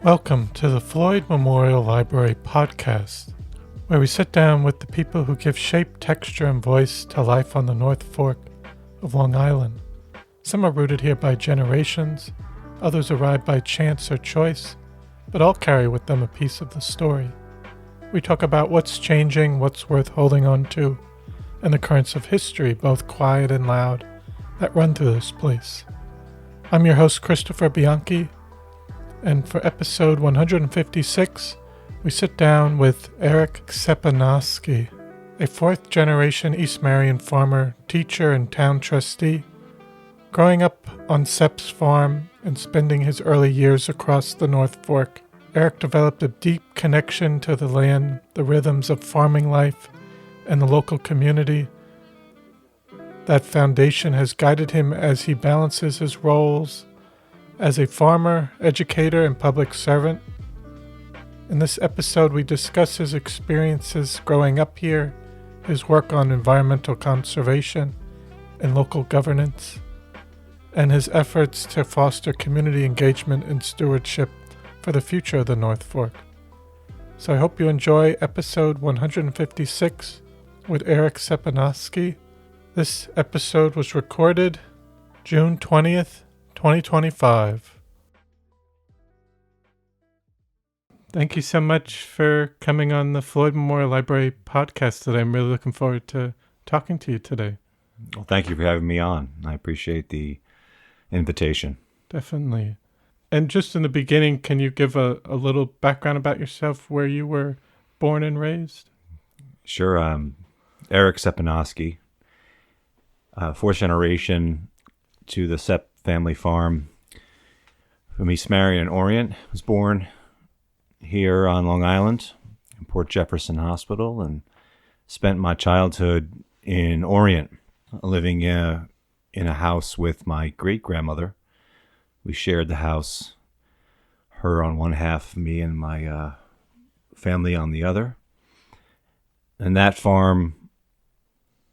Welcome to the Floyd Memorial Library podcast, where we sit down with the people who give shape, texture, and voice to life on the North Fork of Long Island. Some are rooted here by generations, others arrived by chance or choice, but all carry with them a piece of the story. We talk about what's changing, what's worth holding on to, and the currents of history, both quiet and loud, that run through this place. I'm your host, Christopher Bianchi, and for episode 156, we sit down with Eric Sepenoski, a fourth-generation East Marion farmer, teacher, and town trustee. Growing up on Sep's farm and spending his early years across the North Fork, Eric developed a deep connection to the land, the rhythms of farming life, and the local community. That foundation has guided him as he balances his roles as a farmer, educator, and public servant. In this episode, we discuss his experiences growing up here, his work on environmental conservation and local governance, and his efforts to foster community engagement and stewardship for the future of the North Fork. So I hope you enjoy episode 156 with Eric Sepenoski. This episode was recorded June 20th, 2025. Thank you so much for coming on the Floyd Memorial Library podcast today. I'm really looking forward to talking to you today. Well, thank you for having me on. I appreciate the invitation. Definitely. And just in the beginning, can you give a little background about yourself, where you were born and raised? Sure. Eric Sepenoski, fourth generation to the Sep family farm from East Marion, Orient. Was born here on Long Island in Port Jefferson Hospital and spent my childhood in Orient, living in a house with my great-grandmother. We shared the house, her on one half, me and my family on the other. And that farm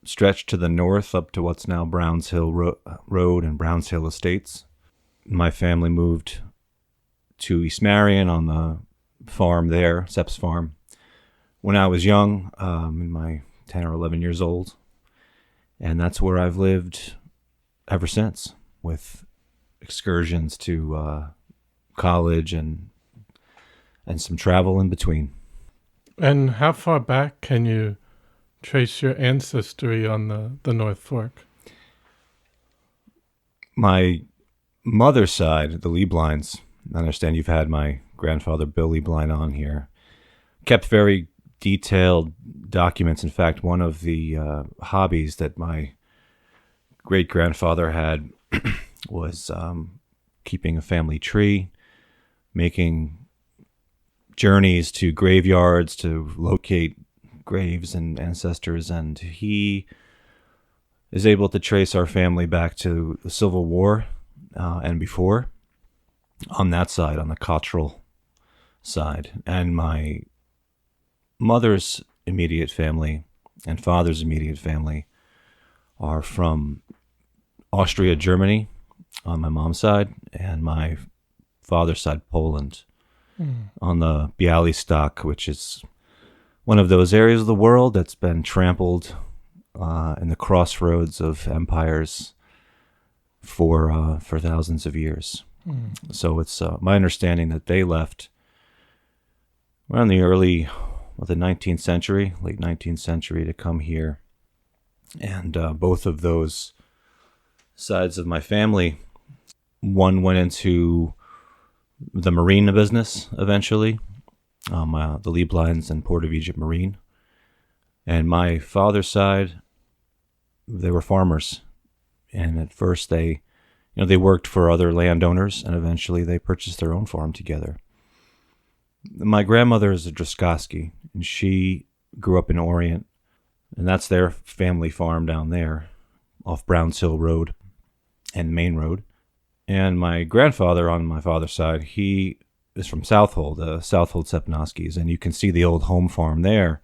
stretched to the north up to what's now Browns Hill Road and Browns Hill Estates. My family moved to East Marion on the farm there, Sep's farm, when I was young, in my 10 or 11 years old. And that's where I've lived ever since, with excursions to college and some travel in between. And how far back can you trace your ancestry on the North Fork? My mother's side, the Lieblines, I understand you've had my grandfather Bill Liebline on here, kept very detailed documents. In fact, one of the hobbies that my great-grandfather had was keeping a family tree, making journeys to graveyards to locate graves and ancestors, and he is able to trace our family back to the Civil War and before, on that side, on the Cottrell side. And my mother's immediate family and father's immediate family are from Austria, Germany on my mom's side, and my father's side, Poland, on the Białystok, which is one of those areas of the world that's been trampled in the crossroads of empires for thousands of years. So it's my understanding that they left around the the 19th century, late 19th century, to come here. And both of those sides of my family, one went into the marine business eventually, the Lieblines and Port of Egypt Marine. And my father's side, they were farmers. And at first they worked for other landowners, and eventually they purchased their own farm together. My grandmother is a Droskoski, and she grew up in Orient, and that's their family farm down there off Browns Hill Road and Main Road. And my grandfather on my father's side, he is from Southold, Southold Sepenoski's, and you can see the old home farm there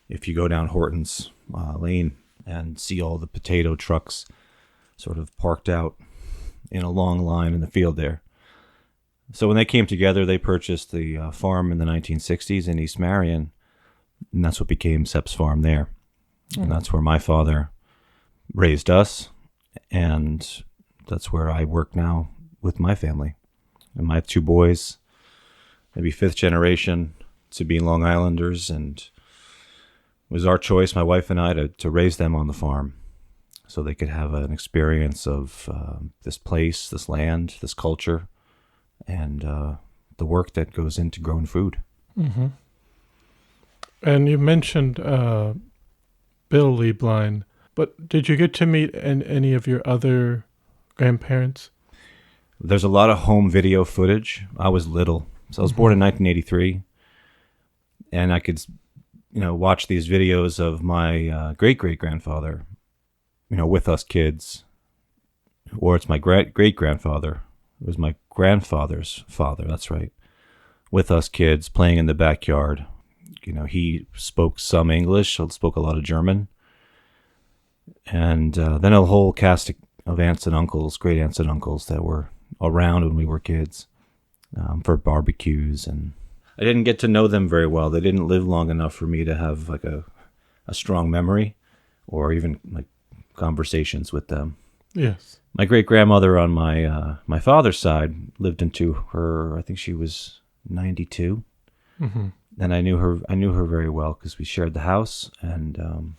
if you go down Horton's Lane and see all the potato trucks sort of parked out in a long line in the field there. So when they came together, they purchased the farm in the 1960s in East Marion, and that's what became Sep's Farm there. And that's where my father raised us, and that's where I work now with my family. And my two boys, maybe fifth generation to be Long Islanders, and it was our choice, my wife and I, to raise them on the farm so they could have an experience of this place, this land, this culture, and the work that goes into growing food. Mm-hmm. And you mentioned Bill Lieblein, but did you get to meet any of your other grandparents? There's a lot of home video footage. I was little, so I was born in 1983, and I could, watch these videos of my great-great-grandfather, with us kids, or it's my great-grandfather. It was my grandfather's father, that's right, with us kids playing in the backyard. He spoke some English, spoke a lot of German, and then a whole cast of aunts and uncles, great aunts and uncles that were around when we were kids for barbecues. And I didn't get to know them very well. They didn't live long enough for me to have like a strong memory or even like conversations with them. Yes. My great grandmother on my father's side lived into her, I think she was 92. Mm-hmm. And I knew her very well because we shared the house. And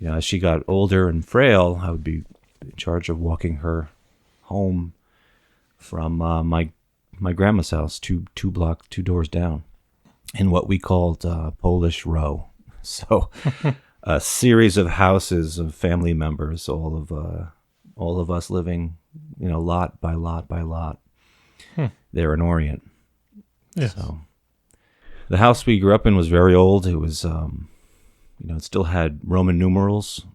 as she got older and frail, I would be in charge of walking her home from my grandma's house, two doors down, in what we called Polish Row. So a series of houses of family members, all of us living, lot by lot by lot. There in Orient. Yes. So the house we grew up in was very old. It was, it still had Roman numerals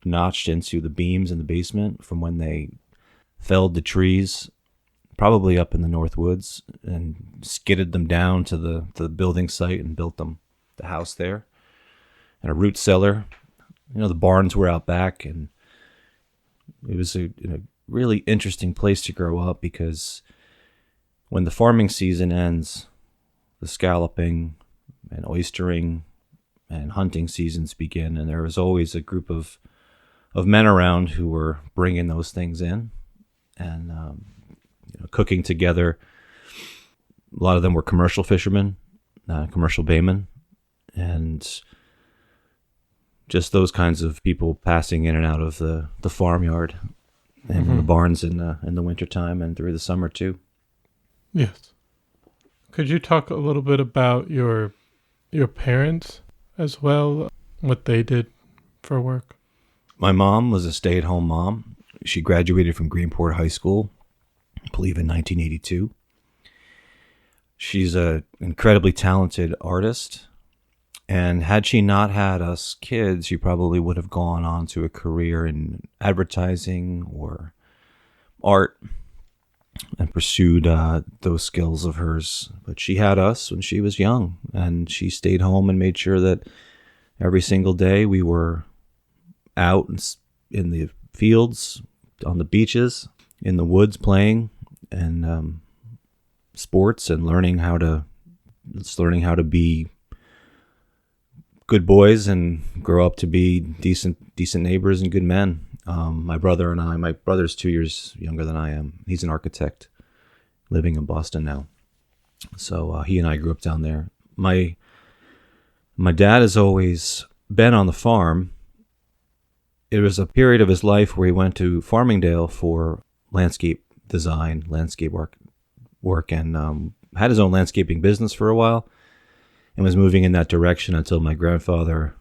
notched into the beams in the basement from when they felled the trees, probably up in the North Woods, and skidded them down to the building site and built the house there. And a root cellar. The barns were out back, and it was a really interesting place to grow up because when the farming season ends, the scalloping and oystering and hunting seasons begin, and there was always a group of men around who were bringing those things in and cooking together. A lot of them were commercial fishermen, commercial baymen, and just those kinds of people passing in and out of the farmyard and the barns in the wintertime and through the summer too. Yes. Could you talk a little bit about your parents as well, what they did for work? My mom was a stay-at-home mom. She graduated from Greenport High School, I believe in 1982. She's an incredibly talented artist, and had she not had us kids, she probably would have gone on to a career in advertising or art and pursued those skills of hers. But she had us when she was young, and she stayed home and made sure that every single day we were out in the fields, on the beaches, in the woods playing, and sports, and learning how to be good boys and grow up to be decent neighbors and good men. My brother and I, my brother's 2 years younger than I am. He's an architect living in Boston now. So he and I grew up down there. My dad has always been on the farm. It was a period of his life where he went to Farmingdale for landscape design, landscape work, and had his own landscaping business for a while, and was moving in that direction until my grandfather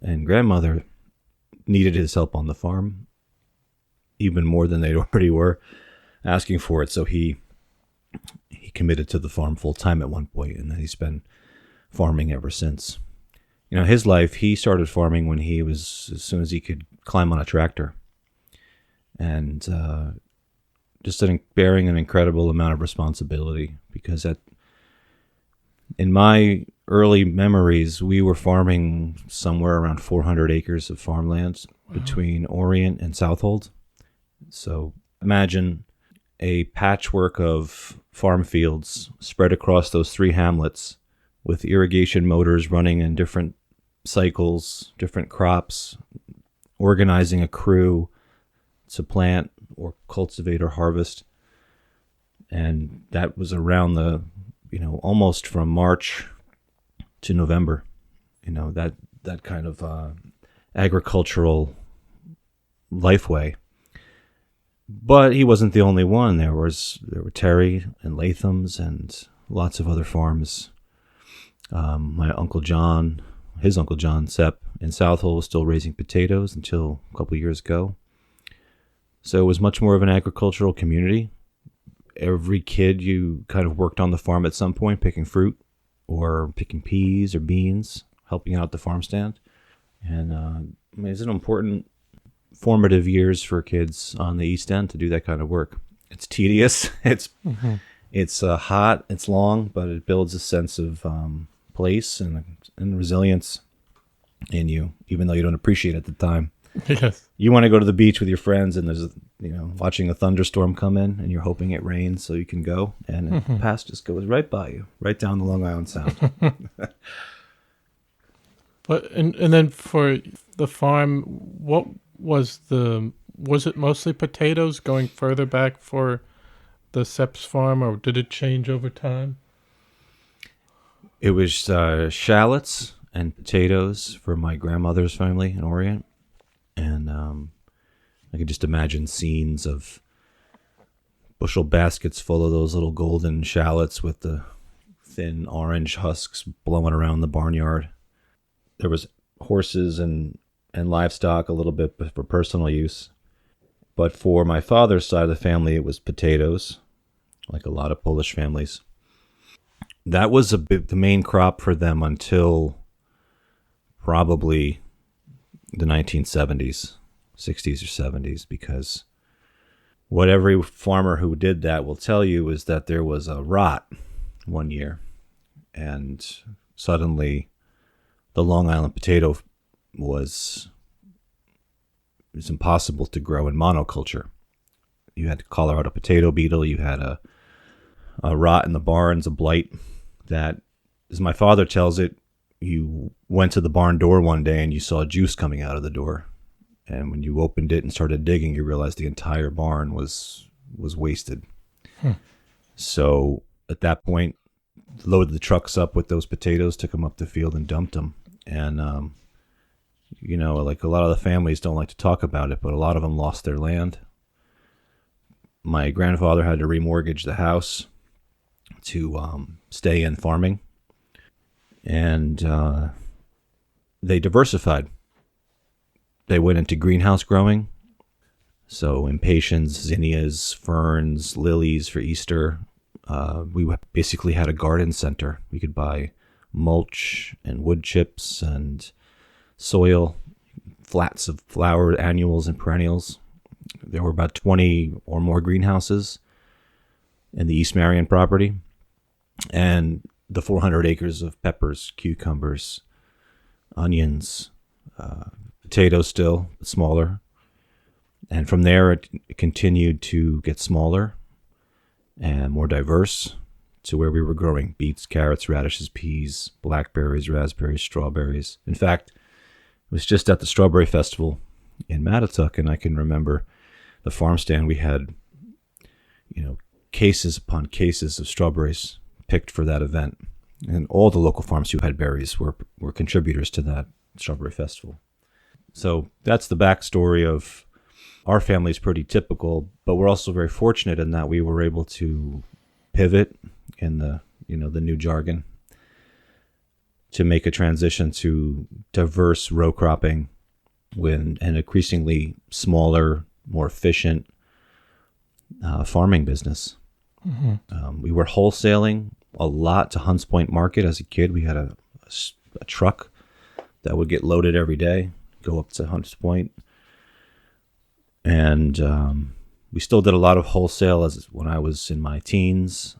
and grandmother needed his help on the farm, even more than they already were asking for it. So he committed to the farm full time at one point, and then he's been farming ever since. His life, he started farming when he was, as soon as he could climb on a tractor, and just bearing an incredible amount of responsibility, because In my early memories, we were farming somewhere around 400 acres of farmland between Orient and Southold. So imagine a patchwork of farm fields spread across those three hamlets with irrigation motors running in different cycles, different crops, organizing a crew to plant or cultivate or harvest. And that was around almost from March to November, that kind of agricultural lifeway. But he wasn't the only one. There were Terry and Latham's and lots of other farms. My Uncle John, his Uncle John Sepp in Southold was still raising potatoes until a couple of years ago. So it was much more of an agricultural community. Every kid, you kind of worked on the farm at some point, picking fruit or picking peas or beans, helping out the farm stand. And it's an important formative years for kids on the East End to do that kind of work. It's tedious. It's hot. It's long, but it builds a sense of place and resilience in you, even though you don't appreciate it at the time. Yes. You want to go to the beach with your friends, and there's watching a thunderstorm come in, and you're hoping it rains so you can go, and the pass just goes right by you, right down the Long Island Sound. But and then for the farm, what was it mostly potatoes going further back for the Seps farm, or did it change over time? It was shallots and potatoes for my grandmother's family in Orient. And I could just imagine scenes of bushel baskets full of those little golden shallots with the thin orange husks blowing around the barnyard. There was horses and livestock a little bit for personal use. But for my father's side of the family, it was potatoes, like a lot of Polish families. That was the main crop for them until probably the 1970s, 60s or 70s, because what every farmer who did that will tell you is that there was a rot one year, and suddenly the Long Island potato was impossible to grow in monoculture. You had Colorado potato beetle, you had a rot in the barns, a blight that, as my father tells it, you went to the barn door one day and you saw juice coming out of the door. And when you opened it and started digging, you realized the entire barn was wasted. So at that point, loaded the trucks up with those potatoes, took them up the field and dumped them. And, like a lot of the families don't like to talk about it, but a lot of them lost their land. My grandfather had to remortgage the house to stay in farming. And they diversified. They went into greenhouse growing. So impatiens, zinnias, ferns, lilies for Easter. We basically had a garden center. We could buy mulch and wood chips and soil, flats of flower annuals and perennials. There were about 20 or more greenhouses in the East Marion property. And the 400 acres of peppers, cucumbers, onions, potatoes still, smaller. And from there, it continued to get smaller and more diverse to where we were growing beets, carrots, radishes, peas, blackberries, raspberries, strawberries. In fact, it was just at the Strawberry Festival in Mattituck, and I can remember the farm stand, we had, cases upon cases of strawberries picked for that event. And all the local farms who had berries were contributors to that Strawberry Festival. So that's the backstory of our family. Is pretty typical, but we're also very fortunate in that we were able to pivot in the new jargon to make a transition to diverse row cropping with an increasingly smaller, more efficient farming business. We were wholesaling a lot to Hunts Point Market as a kid. We had a truck that would get loaded every day, go up to Hunts Point. And we still did a lot of wholesale when I was in my teens.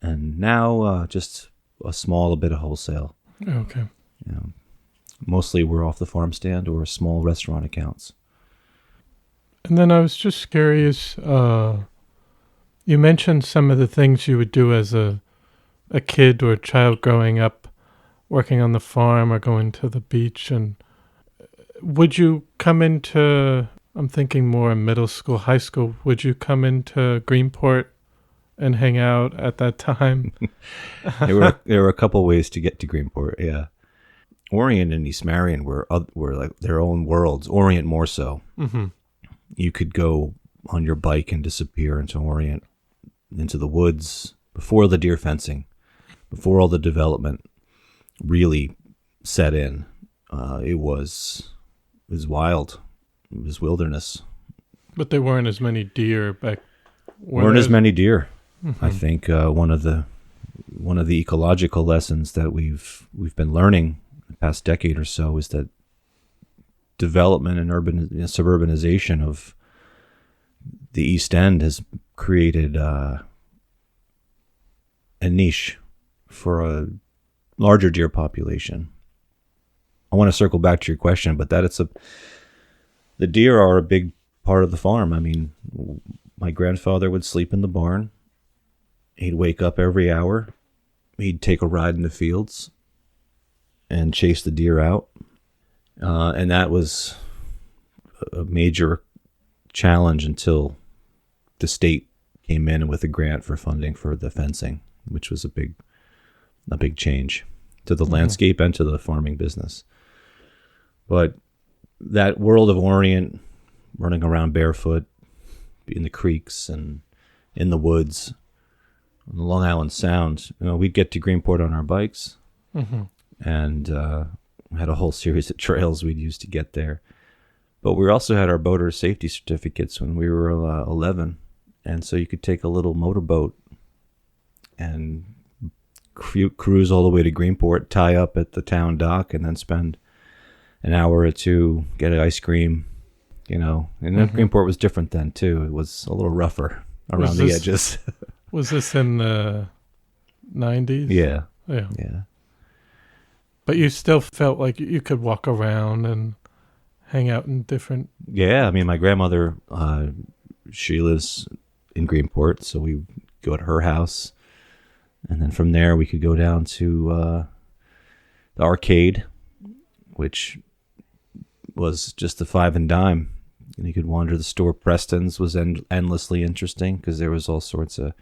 And now just a bit of wholesale. Okay. You know, mostly we're off the farm stand or small restaurant accounts. And then I was just curious, you mentioned some of the things you would do as a kid or a child growing up, working on the farm or going to the beach. And would you come into, I'm thinking more in middle school, high school, would you come into Greenport and hang out at that time? There were a couple ways to get to Greenport, yeah. Orient and East Marion were like their own worlds. Orient more so. Mm-hmm. You could go on your bike and disappear into Orient, into the woods, before the deer fencing, before all the development really set in. It was wild. It was wilderness. But there weren't as many deer back. Weren't as many deer. Mm-hmm. I think one of the ecological lessons that we've been learning the past decade or so is that development and suburbanization of the East End has created a niche for a larger deer population. I want to circle back to your question, but the deer are a big part of the farm. I mean, my grandfather would sleep in the barn. He'd wake up every hour. He'd take a ride in the fields and chase the deer out. And that was a major challenge until the state came in with a grant for funding for the fencing, which was a big change to the landscape and to the farming business. But that world of Orient, running around barefoot in the creeks and in the woods, on the Long Island Sound, we'd get to Greenport on our bikes, and had a whole series of trails we'd use to get there. But we also had our boater safety certificates when we were 11, and so you could take a little motorboat and cruise all the way to Greenport, tie up at the town dock, and then spend an hour or two, get an ice cream, and then Greenport was different then too. It was a little rougher around the edges. Was this in the 90s? Yeah. Yeah. But you still felt like you could walk around and hang out in different... Yeah, I mean, my grandmother, she lives in Greenport, so we go to her house. And then from there, we could go down to the arcade, which was just a 5 and dime. And you could wander the store. Preston's was endlessly interesting because there was all sorts of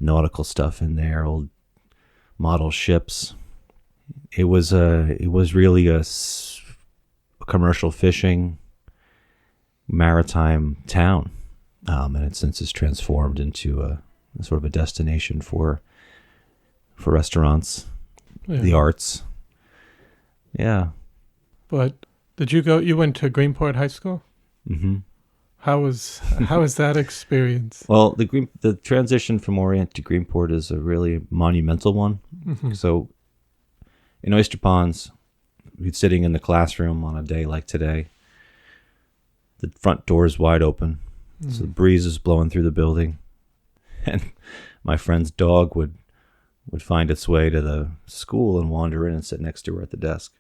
nautical stuff in there, old model ships. It was really a commercial fishing maritime town, and it since has transformed into a sort of a destination for restaurants, the arts. Yeah. But you went to Greenport High School? Mm-hmm. How was that experience? Well, the transition from Orient to Greenport is a really monumental one. Mm-hmm. So in Oyster Ponds, we'd be sitting in the classroom on a day like today. The front door is wide open, so the breeze is blowing through the building, and my friend's dog would find its way to the school and wander in and sit next to her at the desk.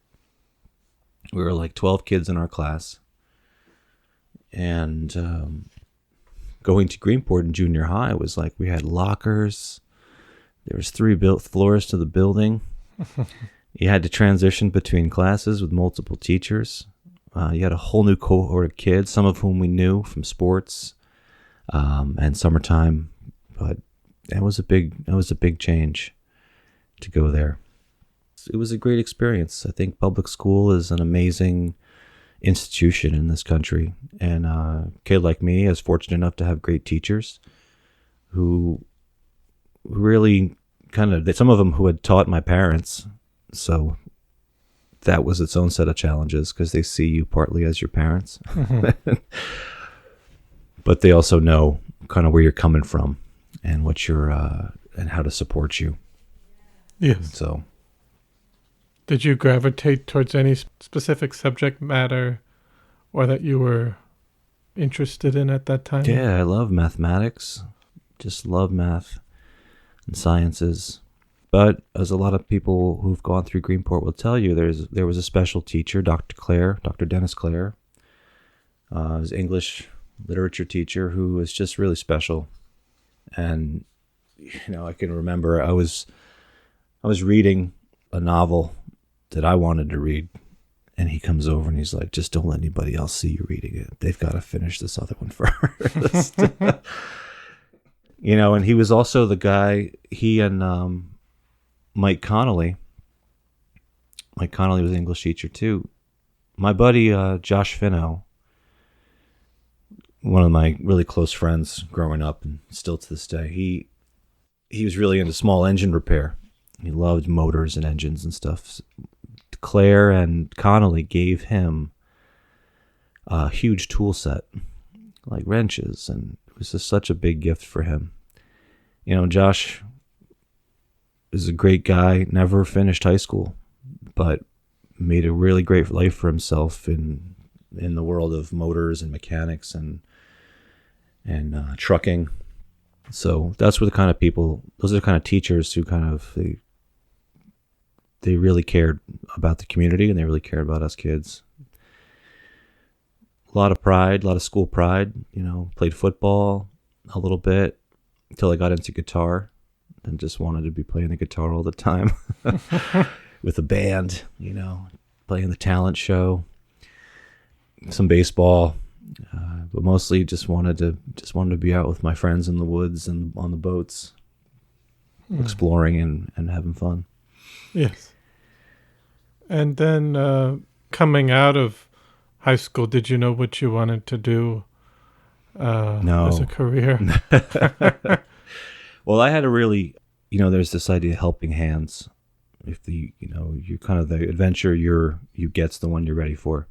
We were like 12 kids in our class, and going to Greenport in junior high was like we had lockers. There was 3 floors to the building. You had to transition between classes with multiple teachers. You had a whole new cohort of kids, some of whom we knew from sports and summertime. But it was a big change to go there. It was a great experience. I think public school is an amazing institution in this country, and a kid like me is fortunate enough to have great teachers who really some of them who had taught my parents. So that was its own set of challenges because they see you partly as your parents. But they also know kind of where you're coming from and what you're and how to support you. Yes. So did you gravitate towards any specific subject matter or that you were interested in at that time? Yeah, I love mathematics. Just love math and sciences. But as a lot of people who've gone through Greenport will tell you, there was a special teacher, Dr. Dennis Clare, his English literature teacher, who was just really special. And I can remember I was reading a novel that I wanted to read, and he comes over and he's like, "Just don't let anybody else see you reading it. They've got to finish this other one first." And he was also the guy. He and Mike Connolly. Mike Connolly was an English teacher too. My buddy Josh Finno, one of my really close friends growing up and still to this day, he was really into small engine repair. He loved motors and engines and stuff. Claire and Connolly gave him a huge tool set, like wrenches, and it was just such a big gift for him. Josh is a great guy, never finished high school, but made a really great life for himself in the world of motors and mechanics and trucking. So that's where those are the kind of teachers who they really cared about the community, and they really cared about us kids. A lot of pride, a lot of school pride, played football a little bit until I got into guitar and just wanted to be playing the guitar all the time with a band, playing the talent show, some baseball, but mostly just wanted to be out with my friends in the woods and on the boats, exploring and having fun. Yes. And then coming out of high school, did you know what you wanted to do No. as a career? Well, I had a really, there's this idea of helping hands. If you're kind of the adventure you get's the one you're ready for.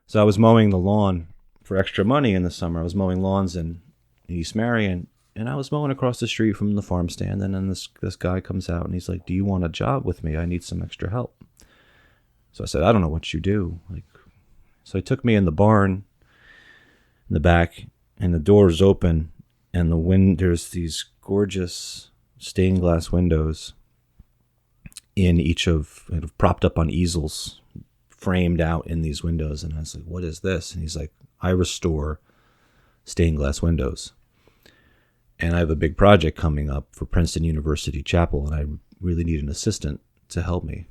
So I was mowing the lawn for extra money in the summer. I was mowing lawns in East Marion, and I was mowing across the street from the farm stand, and then this guy comes out and he's like, "Do you want a job with me? I need some extra help." So I said, "I don't know what you do." So he took me in the barn in the back, and the door's open, and there's these gorgeous stained glass windows in each propped up on easels, framed out in these windows. And I was like, "What is this?" And he's like, "I restore stained glass windows. And I have a big project coming up for Princeton University Chapel, and I really need an assistant to help me.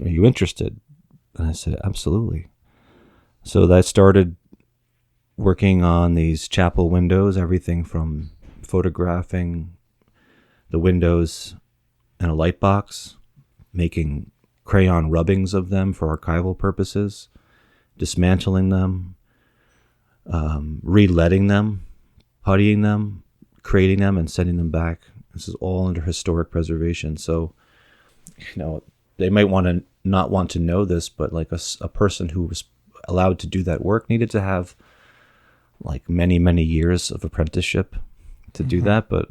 Are you interested?" And I said, "Absolutely." So I started working on these chapel windows, everything from photographing the windows in a light box, making crayon rubbings of them for archival purposes, dismantling them, re-leading them, puttying them, creating them, and sending them back. This is all under historic preservation. So, they might not want to know this, but like a person who was allowed to do that work needed to have like many, many years of apprenticeship to do that. But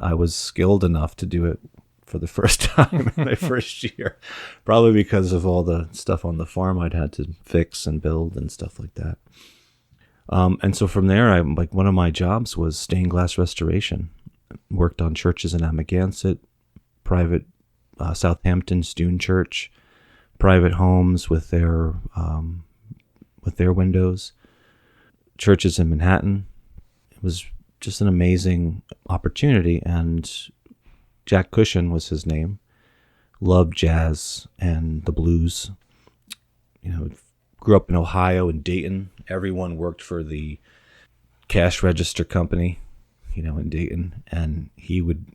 I was skilled enough to do it for the first time in my first year, probably because of all the stuff on the farm I'd had to fix and build and stuff like that. And so from there, one of my jobs was stained glass restoration. Worked on churches in Amagansett, private Southampton Stune Church, private homes with their windows, churches in Manhattan. It was just an amazing opportunity, and Jack Cushion was his name. Loved jazz and the blues. Grew up in Ohio and Dayton. Everyone worked for the cash register company, in Dayton, and he would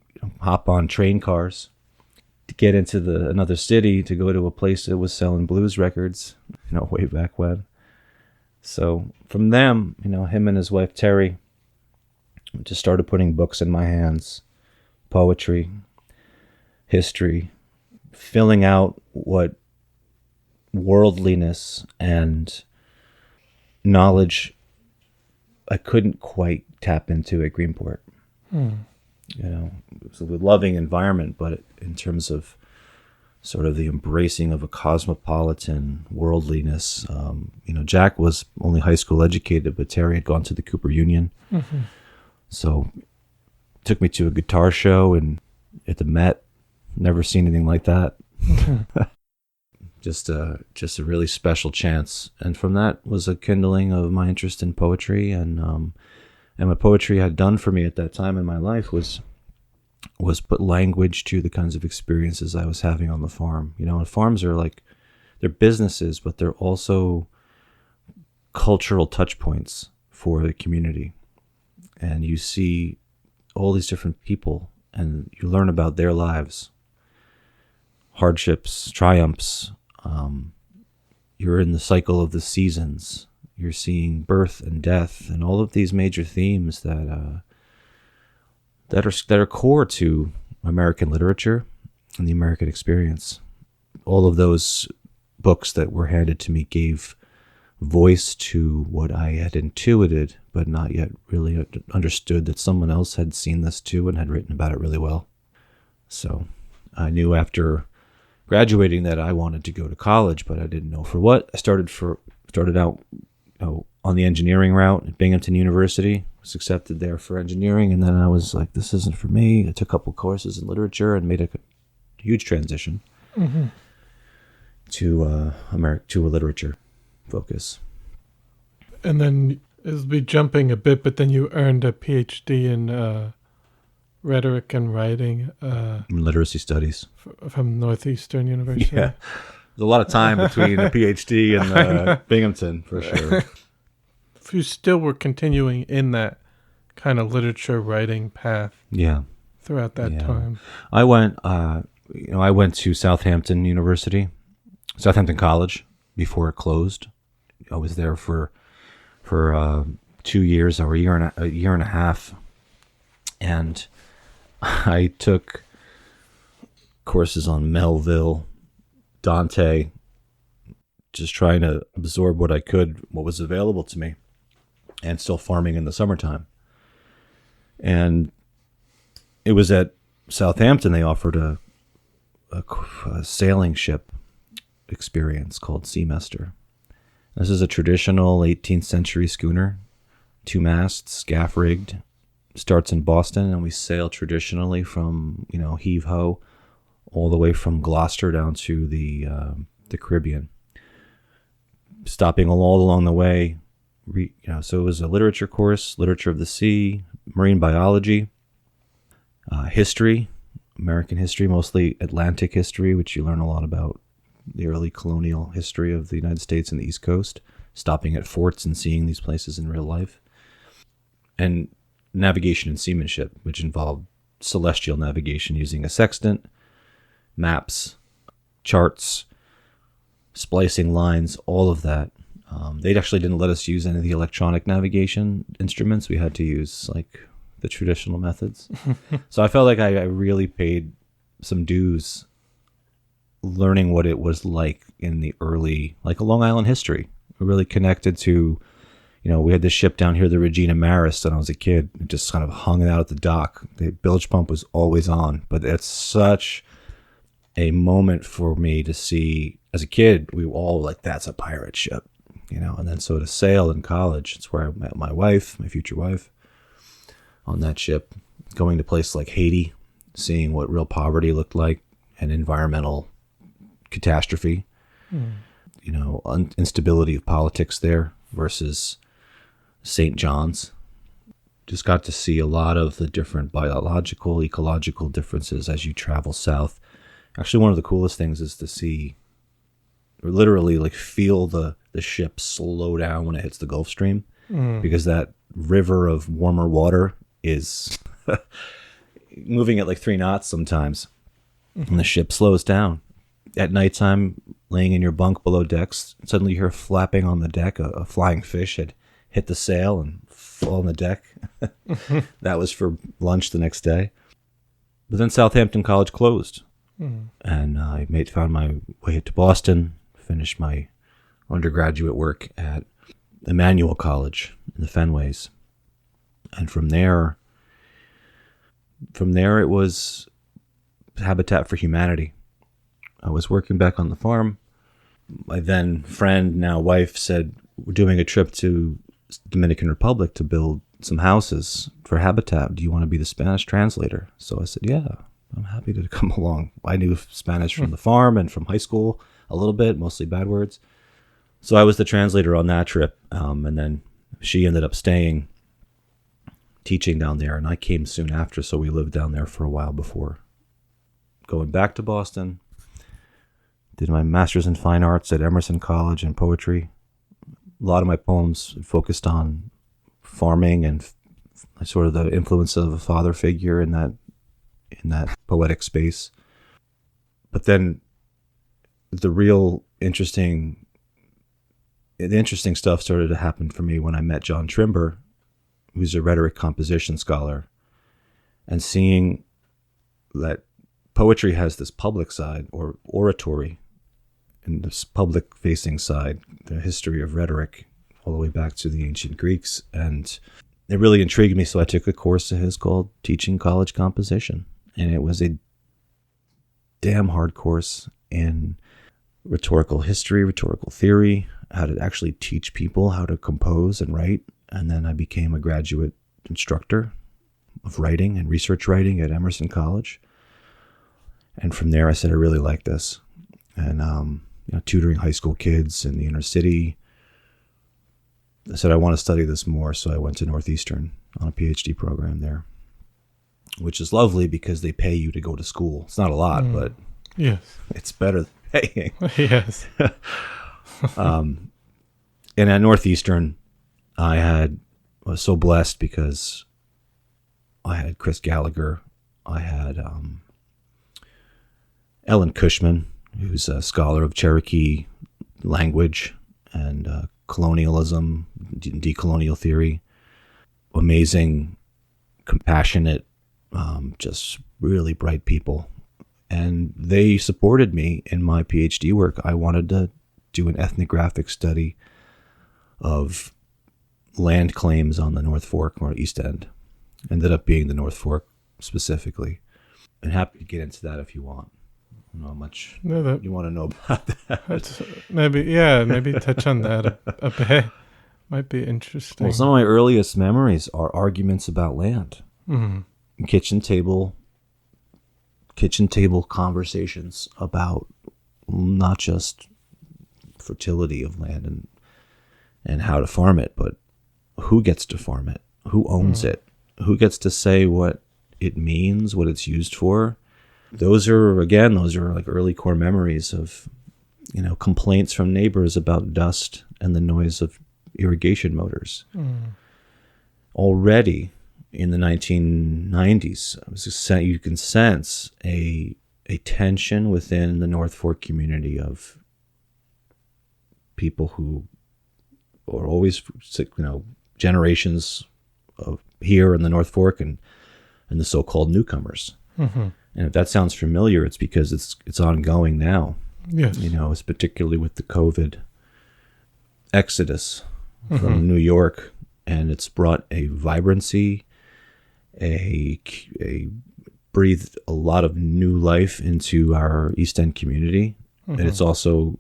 hop on train cars to get into another city to go to a place that was selling blues records, way back when. So from them, him and his wife Terry just started putting books in my hands, poetry, history, filling out what worldliness and knowledge I couldn't quite tap into at Greenport. It was a loving environment, but in terms of sort of the embracing of a cosmopolitan worldliness, Jack was only high school educated, but Terry had gone to the Cooper Union. So took me to a guitar show in at the Met. Never seen anything like that. Just a really special chance. And from that was a kindling of my interest in poetry. And what poetry had done for me at that time in my life was put language to the kinds of experiences I was having on the farm. And farms are like, they're businesses, but they're also cultural touch points for the community. And you see all these different people and you learn about their lives, hardships, triumphs. You're in the cycle of the seasons. You're seeing birth and death and all of these major themes that are core to American literature and the American experience. All of those books that were handed to me gave voice to what I had intuited, but not yet really understood that someone else had seen this too and had written about it really well. So I knew after graduating that I wanted to go to college, but I didn't know for what. I started out on the engineering route at Binghamton University, was accepted there for engineering, and then I was like, this isn't for me. I took a couple courses in literature and made a huge transition to a literature focus. And then it'll be jumping a bit, but then you earned a PhD in rhetoric and writing. Literacy studies. From Northeastern University. Yeah. There's a lot of time between a PhD and Binghamton, for sure. If you still were continuing in that kind of literature writing path. Yeah. Throughout that time. I went to Southampton College before it closed. I was there for 2 years or a year and a half, and I took courses on Melville, Dante, just trying to absorb what was available to me, and still farming in the summertime. And it was at Southampton they offered a sailing ship experience called Seamester. This is a traditional 18th century schooner, 2 masts, gaff rigged, starts in Boston, and we sail traditionally from heave ho all the way from Gloucester down to the Caribbean, stopping all along the way. So it was a literature course, literature of the sea, marine biology, history, American history, mostly Atlantic history, which you learn a lot about the early colonial history of the United States and the East Coast, stopping at forts and seeing these places in real life, and navigation and seamanship, which involved celestial navigation using a sextant, maps, charts, splicing lines, all of that. They actually didn't let us use any of the electronic navigation instruments. We had to use the traditional methods. So I felt like I really paid some dues learning what it was like in the early, a Long Island history. We really connected to, we had this ship down here, the Regina Maris, when I was a kid. It just kind of hung out at the dock. The bilge pump was always on, but it's such a moment for me to see. As a kid, we were all like, that's a pirate ship, and then so to sail in college, it's where I met my wife, my future wife, on that ship, going to places like Haiti, seeing what real poverty looked like and environmental catastrophe, instability of politics there versus St. John's. Just got to see a lot of the different biological, ecological differences as you travel south. Actually, one of the coolest things is to see, or literally feel the ship slow down when it hits the Gulf Stream, because that river of warmer water is moving at 3 knots sometimes, and the ship slows down. At nighttime, laying in your bunk below decks, suddenly you hear flapping on the deck. A flying fish had hit the sail and fall on the deck. That was for lunch the next day. But then Southampton College closed, and I found my way to Boston, finished my undergraduate work at Emmanuel College in the Fenways. And from there it was Habitat for Humanity. I was working back on the farm. My then friend, now wife, said, we're doing a trip to Dominican Republic to build some houses for Habitat. Do you want to be the Spanish translator? So I said, yeah, I'm happy to come along. I knew Spanish from the farm and from high school a little bit, mostly bad words. So I was the translator on that trip, and then she ended up staying, teaching down there, and I came soon after, so we lived down there for a while before going back to Boston. Did my master's in fine arts at Emerson College in poetry. A lot of my poems focused on farming and sort of the influence of a father figure in that poetic space. But then the interesting stuff started to happen for me when I met John Trimber, who's a rhetoric composition scholar, and seeing that poetry has this public side, or oratory, and this public-facing side, the history of rhetoric, all the way back to the ancient Greeks. And it really intrigued me, so I took a course of his called Teaching College Composition. And it was a damn hard course in rhetorical history, rhetorical theory, how to actually teach people how to compose and write. And then I became a graduate instructor of writing and research writing at Emerson College. And from there, I said, I really like this. And, tutoring high school kids in the inner city, I said, I want to study this more. So I went to Northeastern on a PhD program there, which is lovely because they pay you to go to school. It's not a lot, but yes, it's better than paying. Yes. And at Northeastern, I was so blessed because I had Chris Gallagher. I had Ellen Cushman, who's a scholar of Cherokee language and colonialism, decolonial theory. Amazing, compassionate, just really bright people. And they supported me in my PhD work. I wanted to do an ethnographic study of land claims on the North Fork or East End. Ended up being the North Fork specifically. And happy to get into that if you want. I don't know how much you want to know about that. Maybe touch on that a bit. Might be interesting. Well, some of my earliest memories are arguments about land. Mm-hmm. Kitchen table conversations about not just fertility of land and how to farm it, but who gets to farm it, who owns it, who gets to say what it means, what it's used for. Those are like early core memories of, complaints from neighbors about dust and the noise of irrigation motors. Already in the 1990s, you can sense a tension within the North Fork community of people who are always, generations of here in the North Fork and the so-called newcomers. Mm-hmm. And if that sounds familiar, it's because it's ongoing now. Yes. It's particularly with the COVID exodus from New York, and it's brought a vibrancy, a breathed a lot of new life into our East End community. And it's also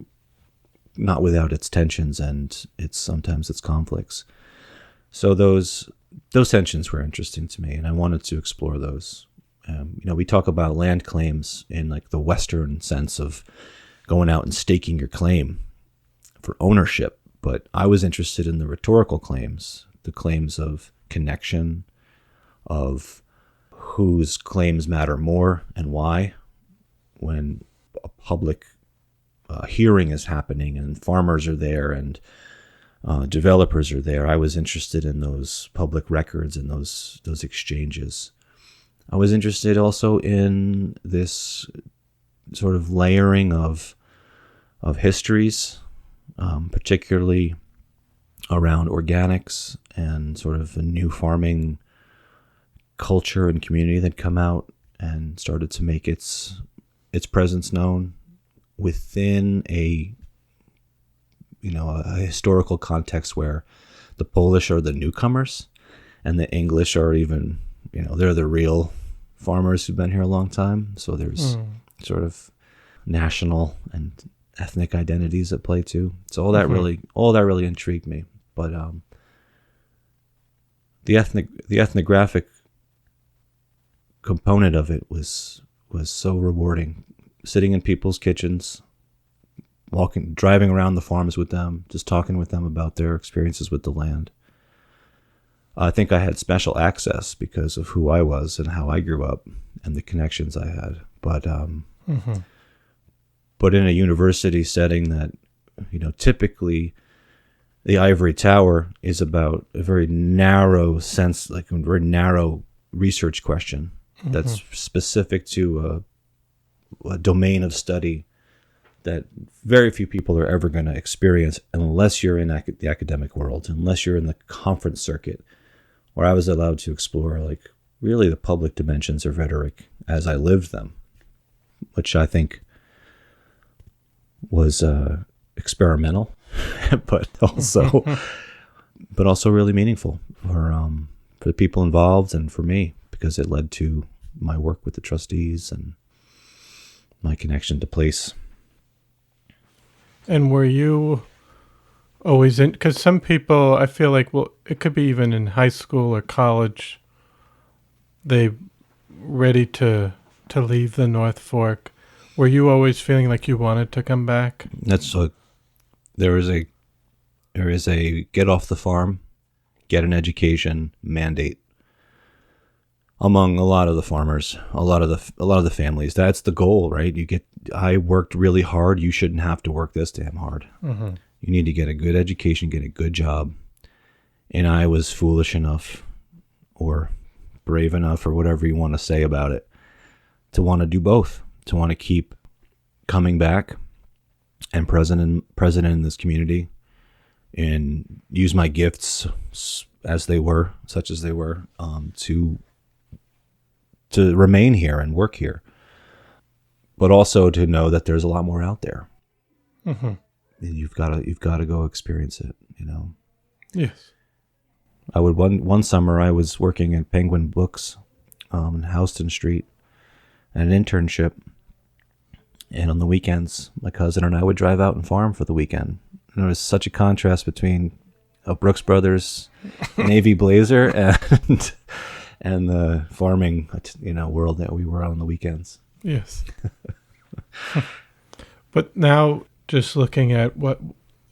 not without its tensions and sometimes its conflicts. So those tensions were interesting to me, and I wanted to explore those. We talk about land claims in like the Western sense of going out and staking your claim for ownership. But I was interested in the rhetorical claims, the claims of connection, of whose claims matter more and why. When a public hearing is happening and farmers are there and developers are there, I was interested in those public records and those exchanges. I was interested also in this sort of layering of histories, particularly around organics and sort of a new farming culture and community that come out and started to make its presence known within a historical context where the Polish are the newcomers and the English are even, they're the real farmers who've been here a long time. So there's sort of national and ethnic identities at play too. So all that really intrigued me. But the ethnographic component of it was was so rewarding. Sitting in people's kitchens, driving around the farms with them, just talking with them about their experiences with the land. I think I had special access because of who I was and how I grew up and the connections I had. But but in a university setting that, typically the ivory tower is about a very narrow sense, like a very narrow research question that's specific to a domain of study that very few people are ever going to experience unless you're in the academic world, unless you're in the conference circuit, where I was allowed to explore like really the public dimensions of rhetoric as I lived them, which I think was experimental, but also really meaningful for the people involved and for me, because it led to my work with the trustees and my connection to place. And were you always in, because some people, I feel like, well, it could be even in high school or college, they ready to leave the North Fork. Were you always feeling like you wanted to come back? There is a get off the farm, get an education mandate among a lot of the farmers, a lot of the families. That's the goal, right? I worked really hard. You shouldn't have to work this damn hard. You need to get a good education, get a good job. And I was foolish enough or brave enough or whatever you want to say about it to want to do both, to want to keep coming back and present in this community and use my gifts such as they were, to remain here and work here, but also to know that there's a lot more out there. And you've got to go experience it. Yes. I would one summer I was working at Penguin Books in Houston Street, an internship, and on the weekends my cousin and I would drive out and farm for the weekend. And there was such a contrast between a Brooks Brothers Navy Blazer and the farming, world that we were on the weekends. Yes. But now, just looking at what,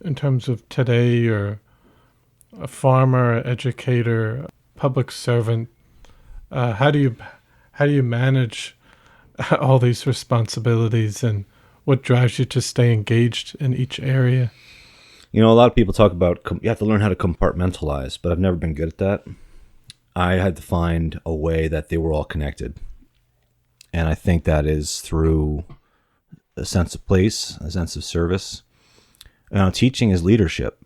in terms of today, you're a farmer, an educator, public servant. How do you manage all these responsibilities, and what drives you to stay engaged in each area? A lot of people talk about you have to learn how to compartmentalize, but I've never been good at that. I had to find a way that they were all connected. And I think that is through a sense of place, a sense of service. Teaching is leadership,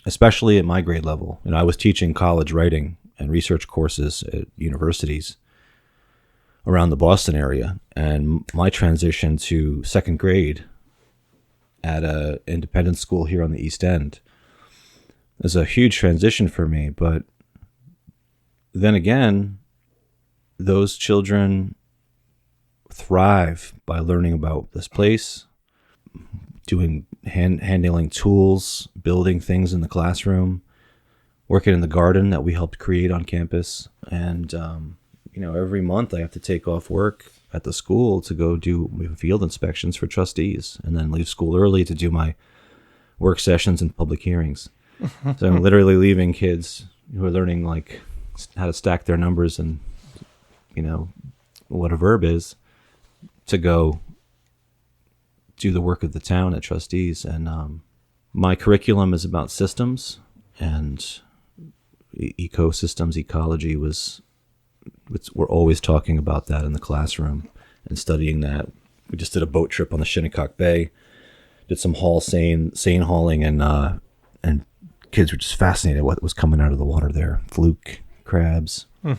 especially at my grade level. I was teaching college writing and research courses at universities around the Boston area. And my transition to second grade at an independent school here on the East End was a huge transition for me. But then again, those children thrive by learning about this place, doing handling tools, building things in the classroom, working in the garden that we helped create on campus. And, every month I have to take off work at the school to go do field inspections for trustees and then leave school early to do my work sessions and public hearings. So I'm literally leaving kids who are learning like how to stack their numbers and, what a verb is, to go do the work of the town at trustees. And my curriculum is about systems and ecosystems. Ecology we're always talking about that in the classroom and studying that. We just did a boat trip on the Shinnecock Bay, did some seine hauling, and kids were just fascinated what was coming out of the water there. Fluke, crabs. I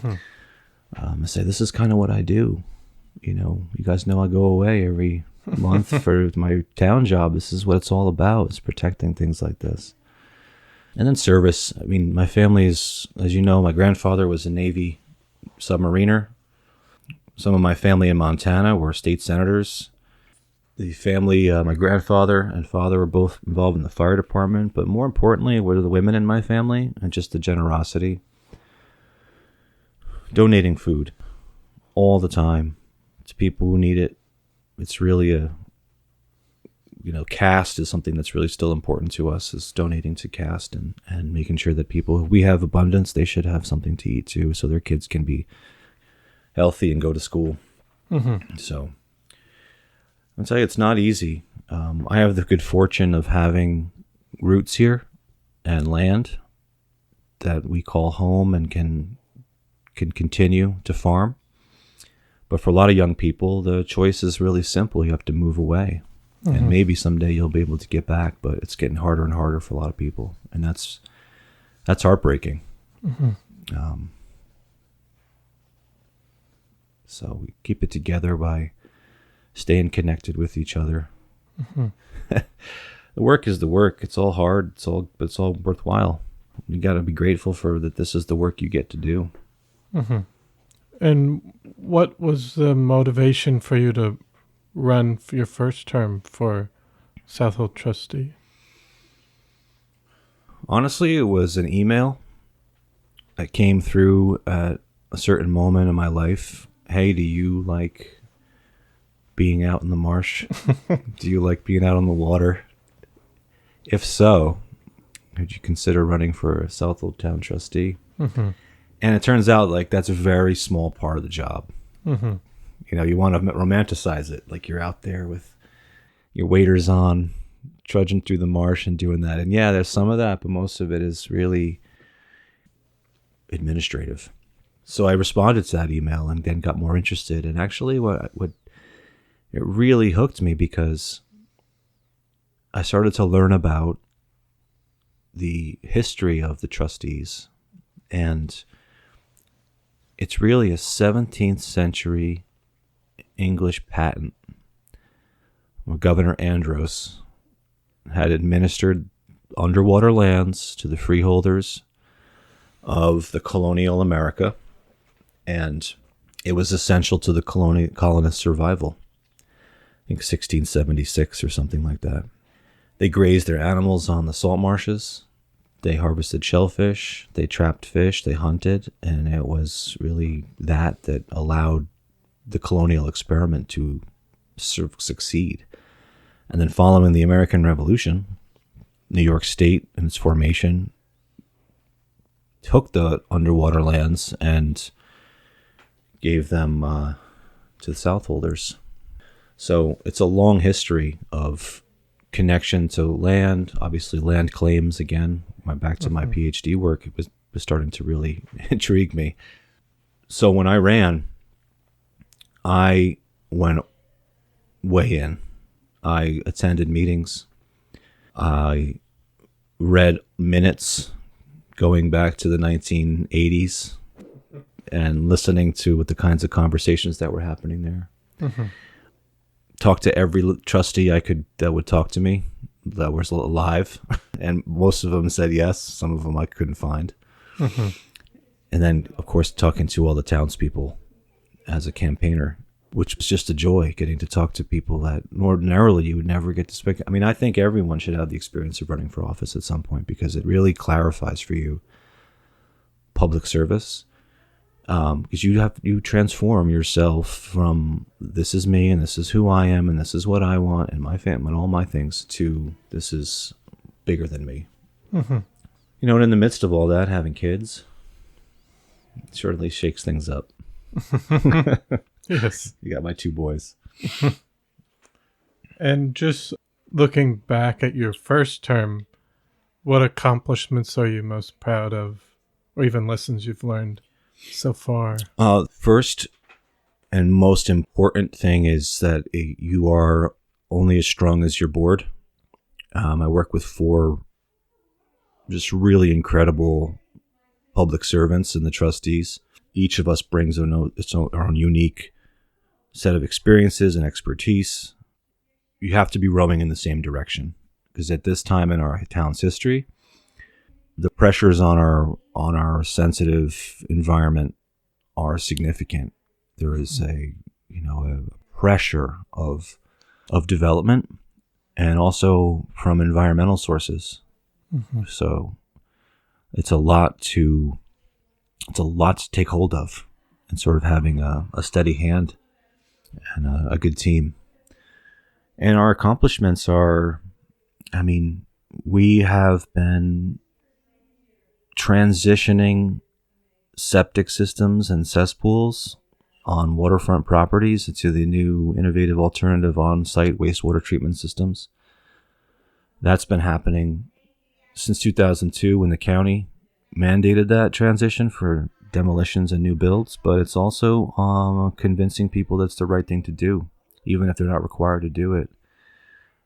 say, this is kind of what I do. You guys know I go away every month for my town job. This is what it's all about, is protecting things like this. And then service. My family is, as you know, my grandfather was a Navy submariner. Some of my family in Montana were state senators. The family, my grandfather and father were both involved in the fire department, but more importantly were the women in my family and just the generosity. Donating food all the time to people who need it. It's really CAST is something that's really still important to us, is donating to CAST and making sure that people, if we have abundance, they should have something to eat too, so their kids can be healthy and go to school. Mm-hmm. So I'll tell you, it's not easy. I have the good fortune of having roots here and land that we call home and can continue to farm. But for a lot of young people, the choice is really simple. You have to move away. Mm-hmm. And maybe someday you'll be able to get back, but it's getting harder and harder for a lot of people. And that's heartbreaking. Mm-hmm. So we keep it together by staying connected with each other. Mm-hmm. The work is the work. It's all hard. It's all worthwhile. You got to be grateful for that. This is the work you get to do. Mm-hmm. And what was the motivation for you to run for your first term for Southold Trustee? Honestly, it was an email that came through at a certain moment in my life. Hey, do you like being out in the marsh? Do you like being out on the water? If so, would you consider running for a Southold Town Trustee? Mm-hmm. And it turns out like that's a very small part of the job. Mm-hmm. You want to romanticize it, like you're out there with your waders on, trudging through the marsh and doing that. And yeah, there's some of that, but most of it is really administrative. So I responded to that email and then got more interested. And actually what it really hooked me, because I started to learn about the history of the trustees. And it's really a 17th century English patent where Governor Andros had administered underwater lands to the freeholders of the colonial America, and it was essential to the colonist survival. I think 1676 or something like that. They grazed their animals on the salt marshes. They harvested shellfish. They trapped fish. They hunted, and it was really that allowed the colonial experiment to succeed. And then following the American Revolution, New York State and its formation took the underwater lands and gave them to the Southolders. So it's a long history of connection to land, obviously land claims again. Back to my PhD work, it was starting to really intrigue me. So when I ran, I went way in. I attended meetings. I read minutes going back to the 1980s and listening to what the kinds of conversations that were happening there. Mm-hmm. Talked to every trustee I could that would talk to me that was alive, and most of them said yes. Some of them I couldn't find. Mm-hmm. And then, of course, talking to all the townspeople as a campaigner, which was just a joy, getting to talk to people that ordinarily you would never get to speak. I mean, I think everyone should have the experience of running for office at some point, because it really clarifies for you public service. Because you transform yourself from this is me and this is who I am and this is what I want and my family and all my things to this is bigger than me. Mm-hmm. And in the midst of all that, having kids certainly shakes things up. Yes. You got my two boys. And just looking back at your first term, what accomplishments are you most proud of, or even lessons you've learned so far? First and most important thing is that you are only as strong as your board. I work with 4 just really incredible public servants and the trustees. Each of us brings our own unique set of experiences and expertise. You have to be rowing in the same direction, because at this time in our town's history, the pressures on our sensitive environment are significant. There is a pressure of development, and also from environmental sources. Mm-hmm. So it's a lot to take hold of, and sort of having a steady hand and a good team. And our accomplishments are, we have been transitioning septic systems and cesspools on waterfront properties to the new innovative alternative on-site wastewater treatment systems. That's been happening since 2002 when the county mandated that transition for demolitions and new builds, but it's also convincing people that's the right thing to do, even if they're not required to do it,